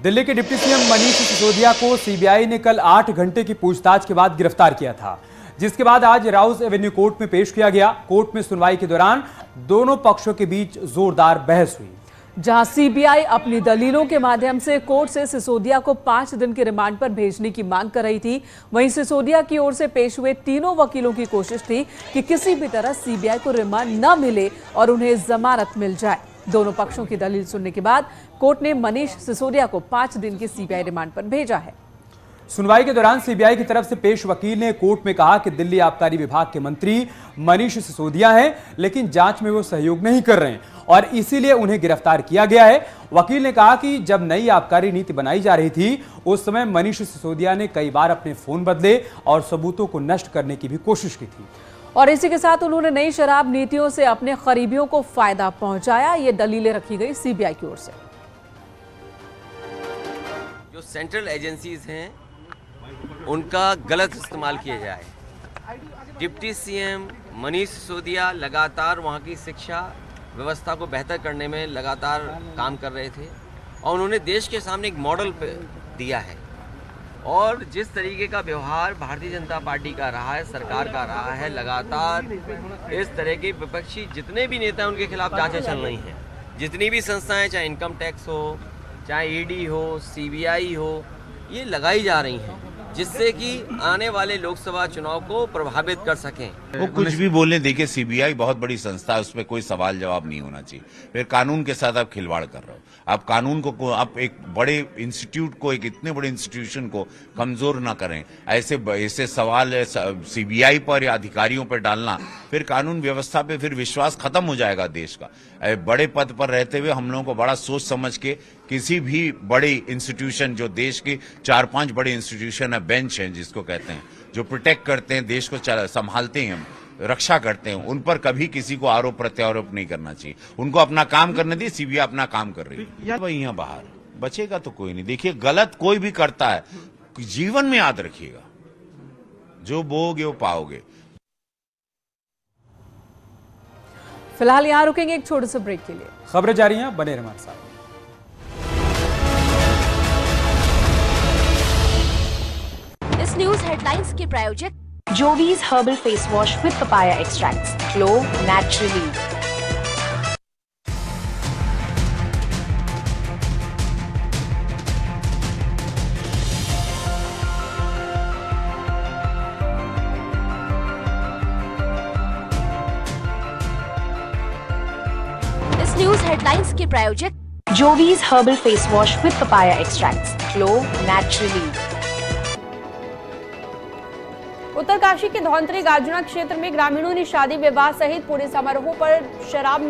दिल्ली के deputy CM Manish Sisodia को CBI ने कल 8 घंटे की पूछताछ के बाद गिरफ्तार किया था, जिसके बाद आज राउज एवेन्यू कोर्ट में पेश किया गया। कोर्ट में सुनवाई के दौरान दोनों पक्षों के बीच जोरदार बहस हुई, जहां सीबीआई अपनी दलीलों के माध्यम से कोर्ट से सिसोदिया को 5 दिन के रिमांड पर भेजने की मांग कर रही थी। वहीं सिसोदिया की ओर से पेश हुए तीनों वकीलों की कोशिश थी कि किसी भी तरह सीबीआई को रिमांड न मिले और उन्हें जमानत मिल जाए। दोनों पक्षों की दलील सुनने के बाद कोर्ट ने मनीष सिसोदिया को 5 दिन की सीबीआई रिमांड पर भेजा है। सुनवाई के दौरान सीबीआई की तरफ से पेश वकील ने कोर्ट में कहा कि दिल्ली आबकारी विभाग के मंत्री मनीष सिसोदिया हैं, लेकिन जांच में वो सहयोग नहीं कर रहे हैं और इसीलिए उन्हें गिरफ्तार किया गया है। वकील ने कहा कि जब नई आबकारी नीति बनाई जा रही थी, उस समय मनीष सिसोदिया ने कई बार अपने फोन बदले और सबूतों को नष्ट करने की भी कोशिश की थी। और इसी के साथ उन्होंने नई शराब नीतियों से अपने करीबियों को फायदा पहुंचाया। ये दलीलें रखी गई सीबीआई की ओर से। जो सेंट्रल एजेंसीज हैं उनका गलत इस्तेमाल किया जाए। डिप्टी सीएम मनीष सिसोदिया लगातार वहाँ की शिक्षा व्यवस्था को बेहतर करने में लगातार काम कर रहे थे और उन्होंने देश के सामने एक मॉडल दिया है। और जिस तरीके का व्यवहार भारतीय जनता पार्टी का रहा है, सरकार का रहा है, लगातार इस तरह के विपक्षी जितने भी नेता हैं उनके खिलाफ जांचें चल रही हैं। जितनी भी संस्थाएं, चाहे इनकम टैक्स हो, चाहे ईडी हो, सीबीआई हो, ये लगाई जा रही हैं जिससे कि आने वाले लोकसभा चुनाव को प्रभावित कर सकें। वो कुछ भी बोलने, देखिए सीबीआई बहुत बड़ी संस्था है, उसमें कोई सवाल जवाब नहीं होना चाहिए। फिर कानून के साथ आप खिलवाड़ कर रहे हो। आप कानून को, आप एक बड़े इंस्टीट्यूट को, एक इतने बड़े इंस्टीट्यूशन को कमजोर ना करें। ऐसे सवाल सीबीआई पर या अधिकारियों पर डालना, फिर कानून व्यवस्था पे फिर विश्वास खत्म हो जाएगा देश का। बड़े पद पर रहते हुए हम लोगों को बड़ा सोच समझ के किसी भी बड़े इंस्टीट्यूशन, जो देश के 4-5 बड़े इंस्टीट्यूशन है, बेंच हैं जिसको कहते हैं, जो प्रोटेक्ट करते हैं, देश को संभालते हैं, रक्षा करते हैं, उन पर कभी किसी को आरोप प्रत्यारोप नहीं करना चाहिए। उनको अपना काम करने दी। सीबीआई अपना काम कर रही है। वही यहाँ बाहर बचेगा तो कोई नहीं। देखिए, गलत कोई भी करता है, जीवन में याद रखिएगा, जो बोओगे वो पाओगे। फिलहाल यहाँ रुकेंगे एक छोटे से ब्रेक के लिए। खबरें जारी हैं, बने रहें हमारे साथ। इस न्यूज हेडलाइंस के प्रायोजक Jovees herbal face wash with papaya extracts, glow naturally. इस न्यूज हेडलाइंस के प्रायोजक Jovees herbal face wash with papaya extracts, glow naturally. Uttarkashi के धौंतरी गार्जुना क्षेत्र में ग्रामीणों ने शादी विवाह सहित पूरे समारोह पर शराब